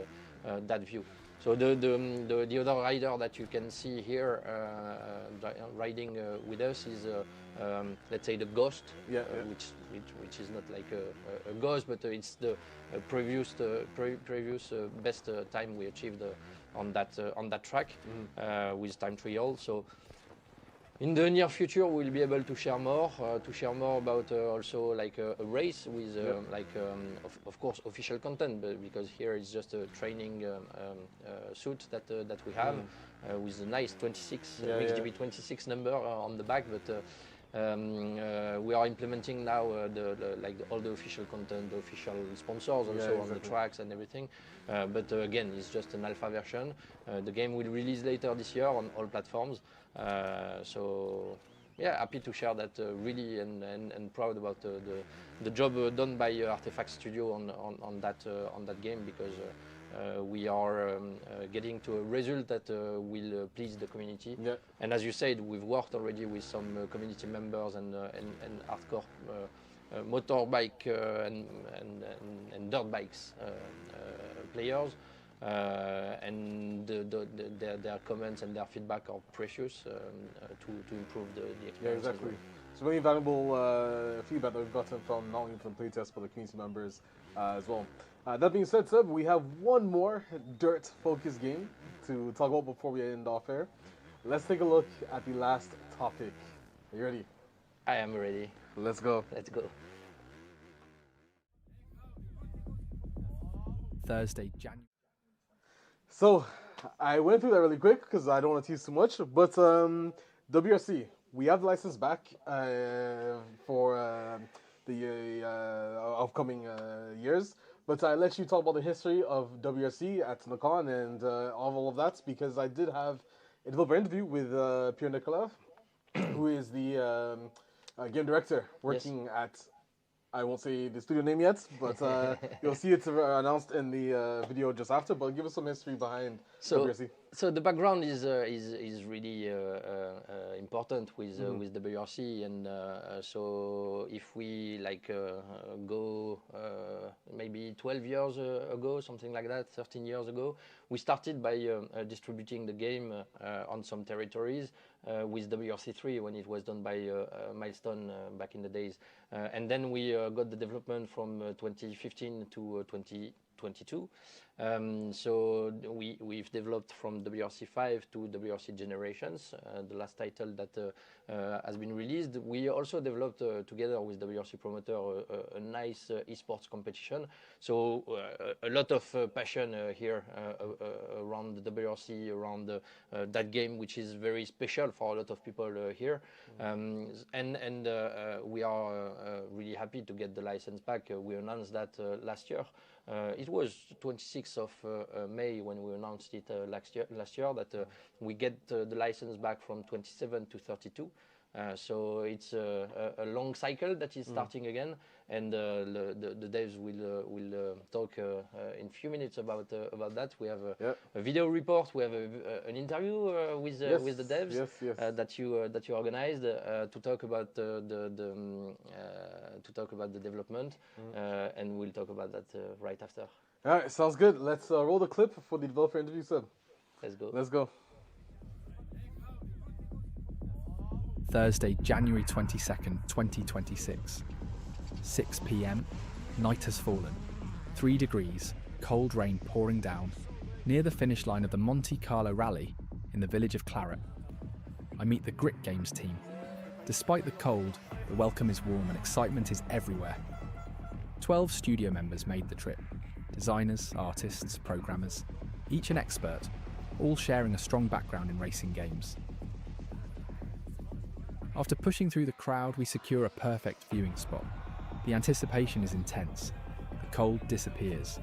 that view. So the other rider that you can see here riding with us is let's say the Ghost, which is not like a ghost, but it's the previous best time we achieved on that track with time trial. So in the near future, we'll be able to share more about also like a race with of course official content, but because here it's just a training suit that we have with a nice 26 MXGP 26 number on the back, but we are implementing now all the official content, the official sponsors also on the tracks and everything. But again, it's just an alpha version. The game will release later this year on all platforms. So yeah, happy to share that really and proud about the job done by Artifact Studio on that game, because we are getting to a result that will please the community. Yeah. And as you said, we've worked already with some community members and hardcore motorbike and dirt bikes players. And their comments and their feedback are precious to improve the experience. Yeah, exactly. It's really valuable feedback that we've gotten from not only from playtest but the community members as well. That being said, Seb, we have one more dirt-focused game to talk about before we end off here. Let's take a look at the last topic. Are you ready? I am ready. Let's go. Let's go. Thursday, January. So, I went through that really quick because I don't want to tease too much, but WRC, we have the license back for the upcoming years, but I let you talk about the history of WRC at Nacon and all of that, because I did have a developer interview with Pierre Nicolas, who is the game director working at, I won't say the studio name yet, but you'll see it announced in the video just after. But give us some history behind WRC. So the background is really important with WRC, and so if we go maybe 12 years ago, something like that, 13 years ago, we started by distributing the game on some territories with WRC3 when it was done by Milestone back in the days, and then we got the development from 2015 to 2022. So we've developed from WRC5 to WRC Generations, the last title that has been released. We also developed together with WRC Promoter a nice esports competition. So a lot of passion here around the WRC, around that game, which is very special for a lot of people here. And we are really happy to get the license back. We announced that last year. It was 26th of May when we announced it last year that we get the license back from 27 to 32. So it's a long cycle that is starting again, and the devs will talk in a few minutes about that. We have a video report. We have an interview with the devs that you organized to talk about the development, and we'll talk about that right after. All right, sounds good. Let's roll the clip for the developer interview, Seb. Let's go. Let's go. Thursday, January 22nd, 2026. 6 p.m. Night has fallen. 3 degrees, cold rain pouring down, near the finish line of the Monte Carlo Rally in the village of Claret. I meet the Grit Games team. Despite the cold, the welcome is warm and excitement is everywhere. 12 studio members made the trip. Designers, artists, programmers, each an expert, all sharing a strong background in racing games. After pushing through the crowd, we secure a perfect viewing spot. The anticipation is intense. The cold disappears.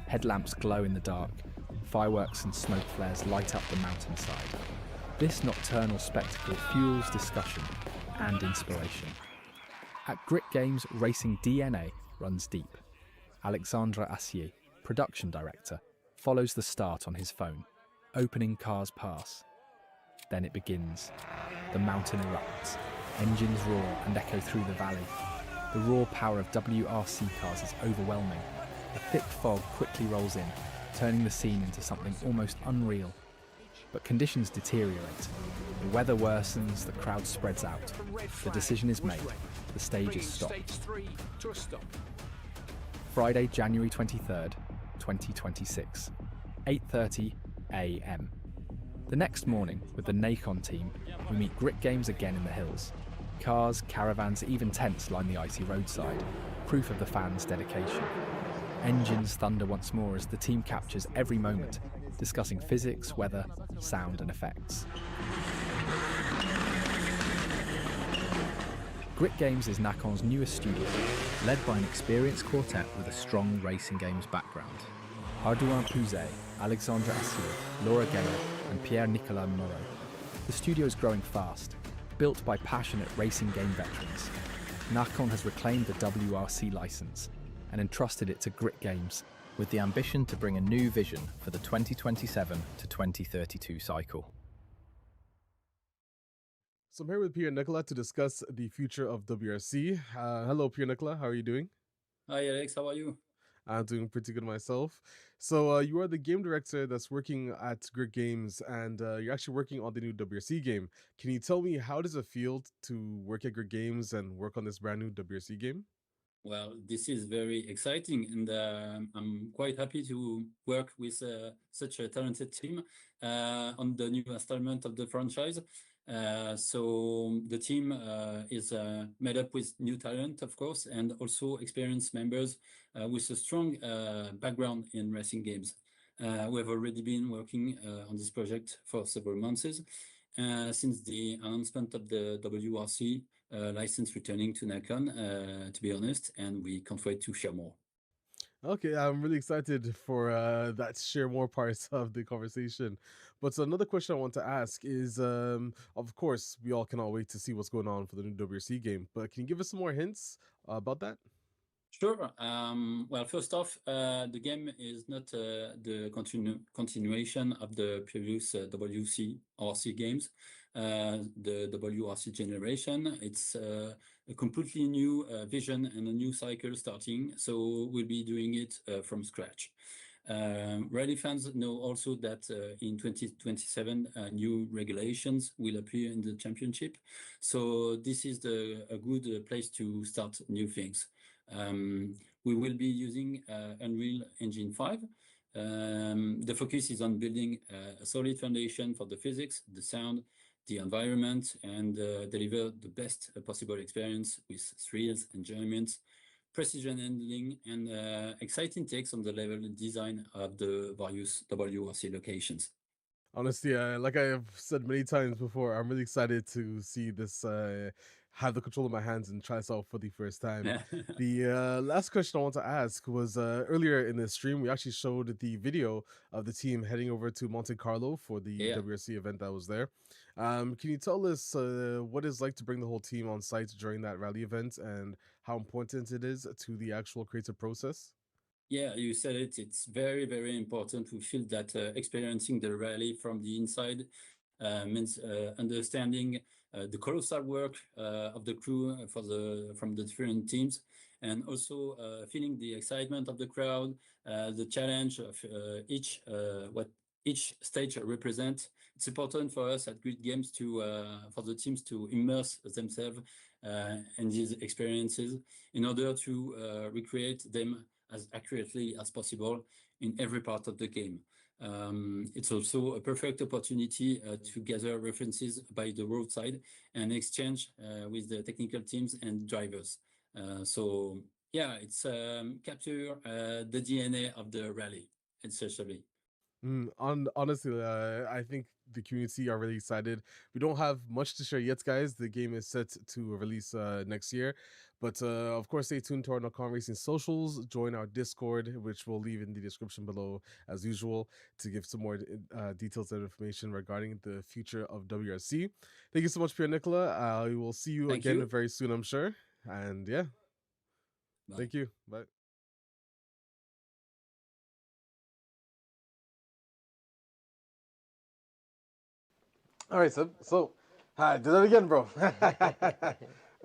Headlamps glow in the dark. Fireworks and smoke flares light up the mountainside. This nocturnal spectacle fuels discussion and inspiration. At Grit Games, racing DNA runs deep. Alexandre Assier, production director, follows the start on his phone. Opening cars pass. Then it begins. The mountain erupts. Engines roar and echo through the valley. The raw power of WRC cars is overwhelming. A thick fog quickly rolls in, turning the scene into something almost unreal. But conditions deteriorate. The weather worsens, the crowd spreads out. The decision is made. The stage is stopped. Friday, January 23rd, 2026, 8:30 a.m. The next morning, with the Nacon team, we meet Grit Games again in the hills. Cars, caravans, even tents line the icy roadside, proof of the fans' dedication. Engines thunder once more as the team captures every moment, discussing physics, weather, sound and effects. Grit Games is Nacon's newest studio, led by an experienced quartet with a strong racing games background. Hardouin Pouzet, Alexandre Assier, Laura Gayer and Pierre-Nicolas Moreau. The studio is growing fast, built by passionate racing game veterans. Nacon has reclaimed the WRC license and entrusted it to Grit Games, with the ambition to bring a new vision for the 2027 to 2032 cycle. So I'm here with Pierre-Nicolas to discuss the future of WRC. Hello, Pierre-Nicolas. How are you doing? Hi, Alex. How are you? I'm doing pretty good myself. So you are the game director that's working at Grit Games, and you're actually working on the new WRC game. Can you tell me, how does it feel to work at Grit Games and work on this brand new WRC game? Well, this is very exciting, and I'm quite happy to work with such a talented team on the new installment of the franchise. So the team is made up with new talent, of course, and also experienced members with a strong background in racing games. We have already been working on this project for several months since the announcement of the WRC license returning to Nacon, to be honest, and we can't wait to share more. Okay, I'm really excited for that share more parts of the conversation. But another question I want to ask is, of course, we all cannot wait to see what's going on for the new WRC game, but can you give us some more hints about that? Sure. Well, first off, the game is not the continuation of the previous WRC games. The WRC generation, it's a completely new vision and a new cycle starting. So we'll be doing it from scratch. Rally fans know also that in 2027, new regulations will appear in the championship. So this is a good place to start new things. We will be using Unreal Engine 5. The focus is on building a solid foundation for the physics, the sound, the environment, and deliver the best possible experience with thrills, enjoyment, precision handling, and exciting takes on the level design of the various WRC locations. Honestly, like I have said many times before, I'm really excited to see this have the control in my hands and try this out for the first time. The last question I want to ask was earlier in the stream, we actually showed the video of the team heading over to Monte Carlo for the WRC event that was there. Can you tell us what it's like to bring the whole team on site during that rally event and how important it is to the actual creative process? Yeah, you said it. It's very, very important. We feel that experiencing the rally from the inside means understanding the colossal work of the crew from the different teams, and also feeling the excitement of the crowd, the challenge of what each stage represents. It's important for us at Grid Games for the teams to immerse themselves in these experiences in order to recreate them as accurately as possible in every part of the game. It's also a perfect opportunity to gather references by the roadside and exchange with the technical teams and drivers. So yeah, it's capture the DNA of the rally, essentially. Honestly, I think the community are really excited. We don't have much to share yet, guys. The game is set to release next year. But of course, stay tuned to our Nacon Racing socials. Join our Discord, which we'll leave in the description below as usual, to give some more details and information regarding the future of WRC. Thank you so much, Pierre Nicola. We will see you again very soon, I'm sure. And yeah, Bye. Thank you. Bye. All right, so I did that again, bro.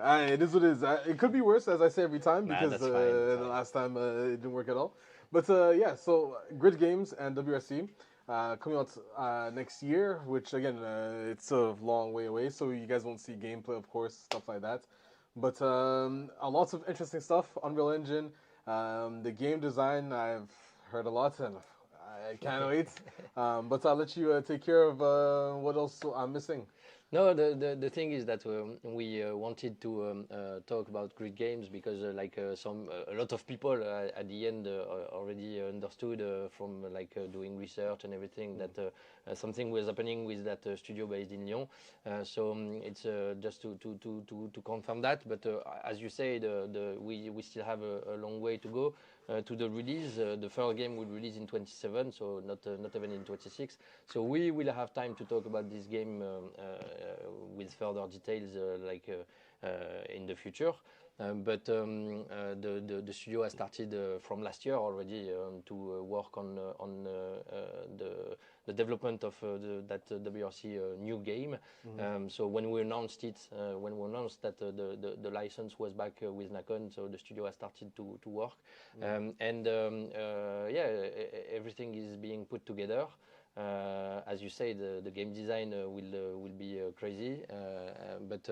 It is what it is. It could be worse, as I say every time, because that's fine. the last time it didn't work at all. But yeah, so Grid Games and WRC coming out next year, which again, it's a long way away, so you guys won't see gameplay, of course, stuff like that. But a lots of interesting stuff. Unreal Engine, the game design, I've heard a lot, and I can't wait. But I'll let you take care of what else I'm missing. No, the thing is that we wanted to talk about Grid Games because a lot of people at the end already understood from doing research and everything that something was happening with that studio based in Lyon. So it's just to confirm that. But as you say, we still have a long way to go. To the release, the first game will release in 27, so not even in 26. So we will have time to talk about this game with further details in the future. But the studio has started from last year already to work on the development of that WRC new game. So when we announced it, that the license was back with Nacon, so the studio has started to work. Everything is being put together. As you say, the game design will be crazy, but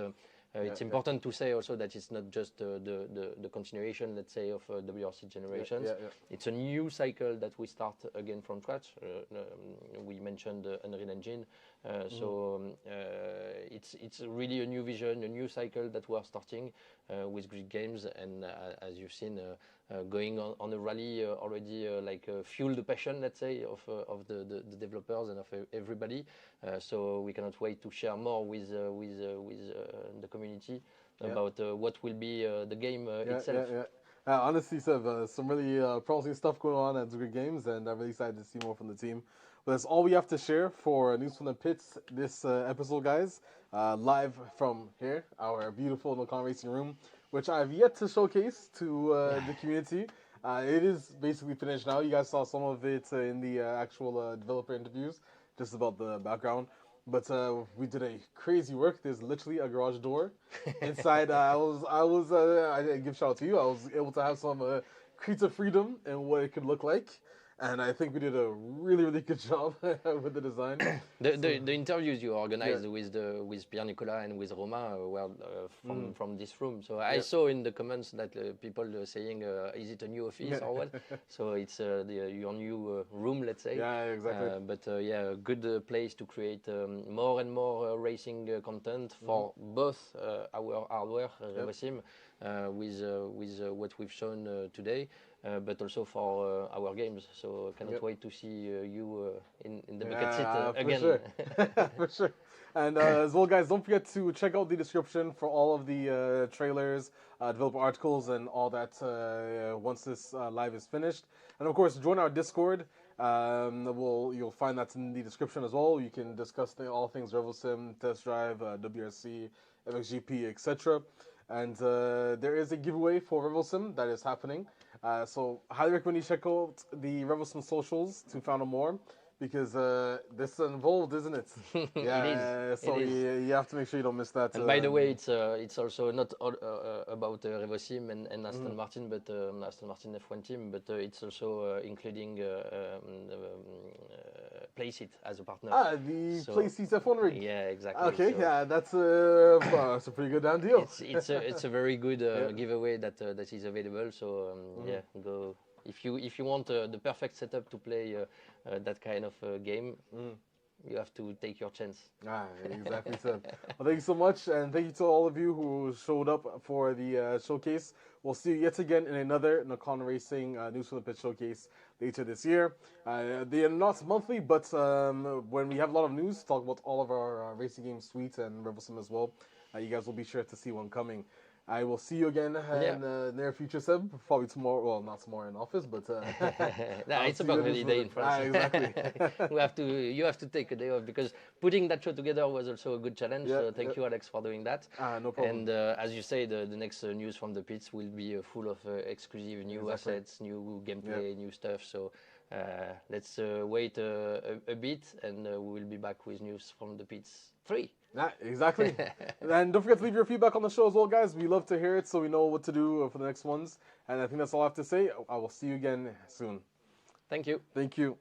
it's important to say also that it's not just the continuation, let's say, of WRC generations. It's a new cycle that we start again from scratch. We mentioned Unreal Engine, so it's really a new vision, a new cycle that we are starting with Grid Games, and as you've seen, going on a rally already fuel the passion, let's say, of the developers and of everybody. So we cannot wait to share more with the community about what will be the game itself. Honestly, Sev, some really promising stuff going on at Grid Games, and I'm really excited to see more from the team. But that's all we have to share for News from the Pits this episode, guys. Live from here, our beautiful Nacon Racing room, which I've yet to showcase to the community. It is basically finished now. You guys saw some of it in the actual developer interviews, just about the background. But we did a crazy work. There's literally a garage door inside. I give shout out to you. I was able to have some creative freedom in what it could look like. And I think we did a really, really good job with the design. The interviews you organized with Pierre Nicolas and with Romain were from this room. So I saw in the comments that people saying, "Is it a new office or what?" So it's your new room, let's say. Yeah, exactly. But a good place to create more and more racing content for both our hardware, REVOSIM, with what we've shown today. but also for our games. So cannot Yep. wait to see you in the bucket seat For again. sure. For sure. And as well, guys, don't forget to check out the description for all of the trailers, developer articles, and all that once this live is finished. And of course, join our Discord. You'll find that in the description as well. You can discuss all things REVOSIM, test drive, WRC, MXGP, etc. And there is a giveaway for REVOSIM that is happening. So highly recommend you check out the REVOSIM socials to find out more, because this is involved, isn't it? Yeah, It is. so It is. you have to make sure you don't miss that. And by the way, it's also not all, about REVOSIM and Aston Martin, but Aston Martin F1 team, but it's also including Playseat as a partner. The So- Playseat F1 rig. Yeah, exactly. Okay, So yeah, that's a pretty good damn deal. it's a very good giveaway that is available. So yeah, go if you want the perfect setup to play that kind of game. You have to take your chance. Exactly so. Well, thank you so much, and thank you to all of you who showed up for the showcase. We'll see you yet again in another Nacon Racing News from the Pit showcase later this year. They are not monthly, but when we have a lot of news, talk about all of our racing game suite and REVOSIM as well. You guys will be sure to see one coming. I will see you again in the near future, Seb. Probably tomorrow. Well, not tomorrow in office, but It's a bank holiday in France. Exactly. You have to take a day off, because putting that show together was also a good challenge. Yeah, So thank you, Alex, for doing that. No problem. And as you say, the next news from the pits will be full of exclusive new assets, new gameplay, new stuff. So let's wait a bit, and we will be back with news from the pits 3. Exactly. And don't forget to leave your feedback on the show as well, guys. We love to hear it, so we know what to do for the next ones. And I think that's all I have to say. I will see you again soon. Thank you. Thank you.